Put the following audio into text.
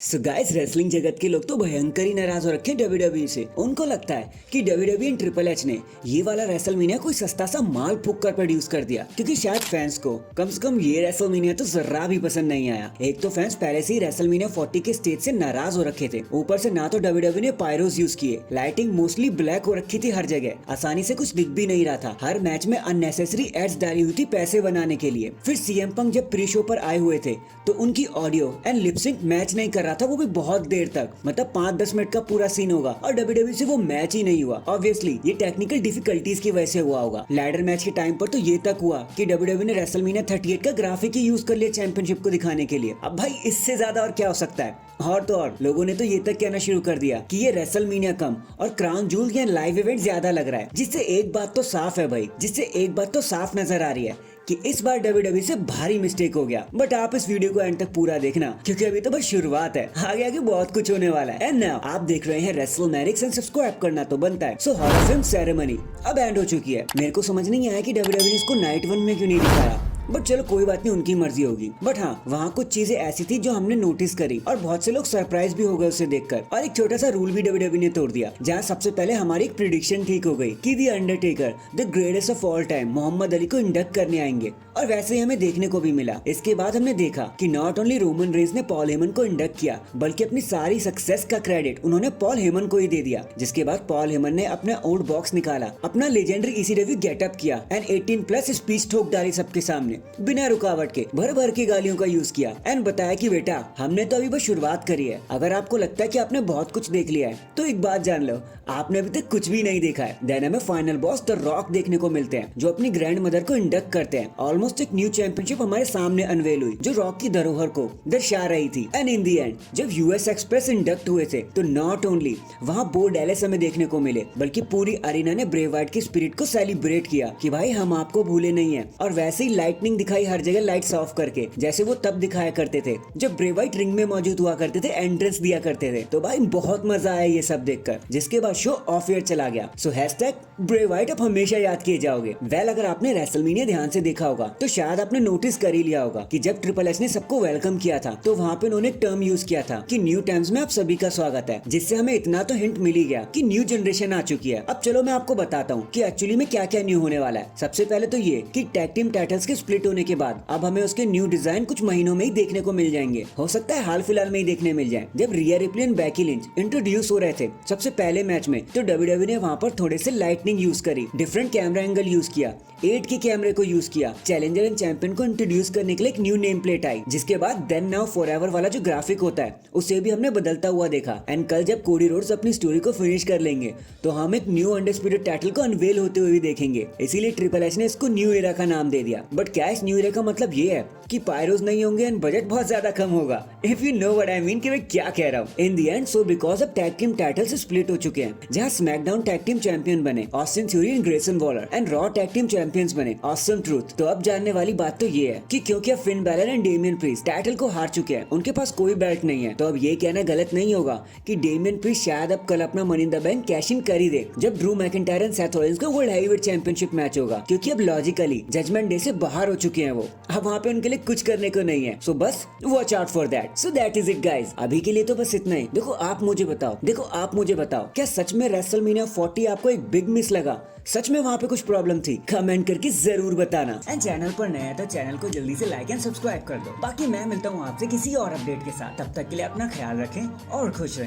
So guys, wrestling जगत के लोग तो भयंकर ही नाराज हो रखे हैं डब्ल्यूडब्ल्यूई से। उनको लगता है कि डब्ल्यूडब्ल्यूई एंड ट्रिपल एच ने ये वाला रेसलमेनिया कोई सस्ता सा माल फूक कर प्रोड्यूस कर दिया, क्योंकि शायद फैंस को कम से कम ये रेसलमेनिया तो जर्रा भी पसंद नहीं आया। एक तो फैंस पहले से ही रेसलमेनिया 40 के स्टेज से नाराज हो रखे थे, ऊपर से ना तो डब्ल्यूडब्ल्यूई ने पायरोस यूज किए, लाइटिंग मोस्टली ब्लैक हो रखी थी हर जगह, आसानी से कुछ दिख भी नहीं रहा था, हर मैच में अननेसेसरी एड्स डाली हुई थी पैसे बनाने के लिए। फिर सीएम पंक जब प्री शो पर आए हुए थे तो उनकी ऑडियो एंड लिपसिंक मैच नहीं कर रहा था, वो भी बहुत देर तक, मतलब 5-10 मिनट का पूरा सीन होगा और डब्ल्यूडब्ल्यूई से वो मैच ही नहीं हुआ। ऑब्वियसली ये टेक्निकल डिफिकल्टीज की वजह से हुआ होगा। लैडर मैच के टाइम पर तो ये तक हुआ कि डब्ल्यूडब्ल्यूई ने रेसलमेनिया 38 का ग्राफिक ही यूज कर लिया चैंपियनशिप को दिखाने के लिए। अब भाई इससे ज्यादा और क्या हो सकता है। और तो और लोगों ने तो ये तक कहना शुरू कर दिया कि ये रेसलमेनिया कम और क्राउन जूल या लाइव इवेंट ज्यादा लग रहा है, जिससे एक बात तो साफ है भाई, जिससे एक बात तो साफ नजर आ रही है कि इस बार डब्ल्यूडब्ल्यूई से भारी मिस्टेक हो गया। बट आप इस वीडियो को एंड तक पूरा देखना, क्योंकि अभी तो बस शुरुआत है, आगे आगे बहुत कुछ होने वाला है। एंड नाउ आप देख रहे हैं रेसलमैनिक्स एंड सब्सक्राइब करना तो बनता है। सो हॉल ऑफ फेम सेरेमनी अब एंड हो चुकी है। मेरे को समझ नहीं आया कि डब्ल्यूडब्ल्यूई ने इसको नाइट 1 में क्यों नहीं दिखाया, बट चलो कोई बात नहीं, उनकी मर्जी होगी। बट हाँ, वहाँ कुछ चीजें ऐसी थी जो हमने नोटिस करी और बहुत से लोग सरप्राइज भी हो गए उसे देखकर। और एक छोटा सा रूल भी डब्ल्यूडब्ल्यूई ने तोड़ दिया, जहाँ सबसे पहले हमारी एक प्रिडिक्शन ठीक हो गई कि the Undertaker the greatest of all time Muhammad Ali को इंडक्ट करने आएंगे, और वैसे ही हमें देखने को भी मिला। इसके बाद हमने देखा कि नॉट ओनली रोमन रेंस ने पॉल हेमन को इंडक्ट किया, बल्कि अपनी सारी सक्सेस का क्रेडिट उन्होंने पॉल हेमन को ही दे दिया। जिसके बाद पॉल हेमन ने अपना ओल्ड बॉक्स निकाला, अपना लेजेंडरी ECW गेटअप किया एंड 18+ स्पीच ठोक डाली सबके सामने बिना रुकावट के, भर भर के गालियों का यूज किया एंड बताया कि बेटा हमने तो अभी बस शुरुआत करी है। अगर आपको लगता है कि आपने बहुत कुछ देख लिया है तो एक बात जान लो, आपने अभी तक कुछ भी नहीं देखा है। देन हमें फाइनल बॉस द रॉक देखने को मिलते हैं, जो अपनी ग्रैंड मदर को इंडक्ट करते हैं। ऑलमोस्ट एक न्यू चैंपियनशिप हमारे सामने अनवेल हुई, जो रॉक की धरोहर को दर्शा रही थी। एंड इन दी एंड जब यूएस एक्सप्रेस इंडक्ट हुए थे तो नॉट ओनली वहाँ बो डैलेस हमें देखने को मिले, बल्कि पूरी अरीना ने ब्रे वाइट की स्पिरिट को सेलिब्रेट किया कि भाई हम आपको भूले नहीं है। और वैसे ही लाइटनिंग दिखाई हर जगह लाइट्स ऑफ करके, जैसे वो तब दिखाया करते थे जब ब्रे वाइट रिंग में मौजूद हुआ करते थे, एंट्रेंस दिया करते थे। तो भाई बहुत मजा आया ये सब देखकर, जिसके बाद शो ऑफ एयर चला गया। सो हैशटैग ब्रे वाइट अब हमेशा याद किए जाओगे। वेल, अगर आपने रेसलमेनिया ध्यान से देखा होगा तो शायद आपने नोटिस कर ही लिया होगा कि जब ट्रिपल एच ने सबको वेलकम किया था तो वहाँ पे उन्होंने एक टर्म यूज किया था कि न्यू टाइम्स में आप सभी का स्वागत है, जिससे हमें इतना तो हिंट मिल ही गया कि न्यू जनरेशन आ चुकी है। अब चलो मैं आपको बताता हूँ कि एक्चुअली में क्या क्या न्यू होने वाला है। सबसे पहले तो ये कि टैग टीम टाइटल्स के स्प्लिट होने के बाद अब हमें उसके न्यू डिजाइन कुछ महीनों में ही देखने को मिल जाएंगे। हो सकता है हाल फिलहाल में ही देखने मिल जाए। जब रिया replay and Becky Lynch introduce हो रहे थे सबसे पहले मैच में, तो डब्ल्यूडब्ल्यूई ने वहाँ पर थोड़े से लाइटनिंग यूज करी, डिफरेंट कैमरा एंगल यूज किया, 8 के कैमरे को यूज किया, चैलेंजर एंड चैंपियन को इंट्रोड्यूस करने के लिए एक न्यू नेम प्लेट आई, जिसके बाद देन नाउ फॉरएवर वाला जो ग्राफिक होता है उसे भी हमने बदलता हुआ देखा। एंड कल जब कोडी रोड्स अपनी स्टोरी को फिनिश कर लेंगे तो हम एक न्यू अनडिस्प्यूटेड टाइटल को अनवेल होते हुए भी देखेंगे। इसीलिए ट्रिपल एच ने इसको न्यू एरा का नाम दे दिया। बट क्या इस न्यू एरा का मतलब ये है कि पायरोस नहीं होंगे एंड बजट बहुत ज्यादा कम होगा? If you know what I mean कि मैं क्या कह रहा हूँ। In the and so because अब टैग टीम टाइटल्स स्प्लिट हो चुके हैं, जहाँ स्मैकडाउन टैग टीम चैंपियन बने Austin theory and Grayson Waller and raw tag team champions बने ऑसम ट्रूथ। तो अब जानने वाली बात तो ये है कि क्योंकि अब Finn Balor and Damien priest title को हार चुके हैं, उनके पास कोई बेल्ट नहीं है, तो अब ये कहना गलत नहीं होगा कि डेमियन प्रीस्ट शायद अब कल अपना money in the bank cash in कर ही दे, जब Drew McIntyre and Seth Rollins का वर्ल्ड हैवीवेट चैंपियनशिप मैच होगा। क्योंकि अब लॉजिकली जजमेंट डे से बाहर हो चुके हैं वो, अब वहाँ पे उनके लिए कुछ करने को नहीं है। सो बस watch out for that. So that is it guys, अभी के लिए तो बस इतना ही। देखो आप मुझे बताओ, क्या सच में रेसलमेनिया 40 आपको एक बिग मिस लगा? सच में वहाँ पे कुछ प्रॉब्लम थी? कमेंट करके जरूर बताना। एंड चैनल पर नया है तो चैनल को जल्दी से लाइक एंड सब्सक्राइब कर दो। बाकी मैं मिलता हूँ आपसे किसी और अपडेट के साथ, तब तक के लिए अपना ख्याल रखें और खुश रहें।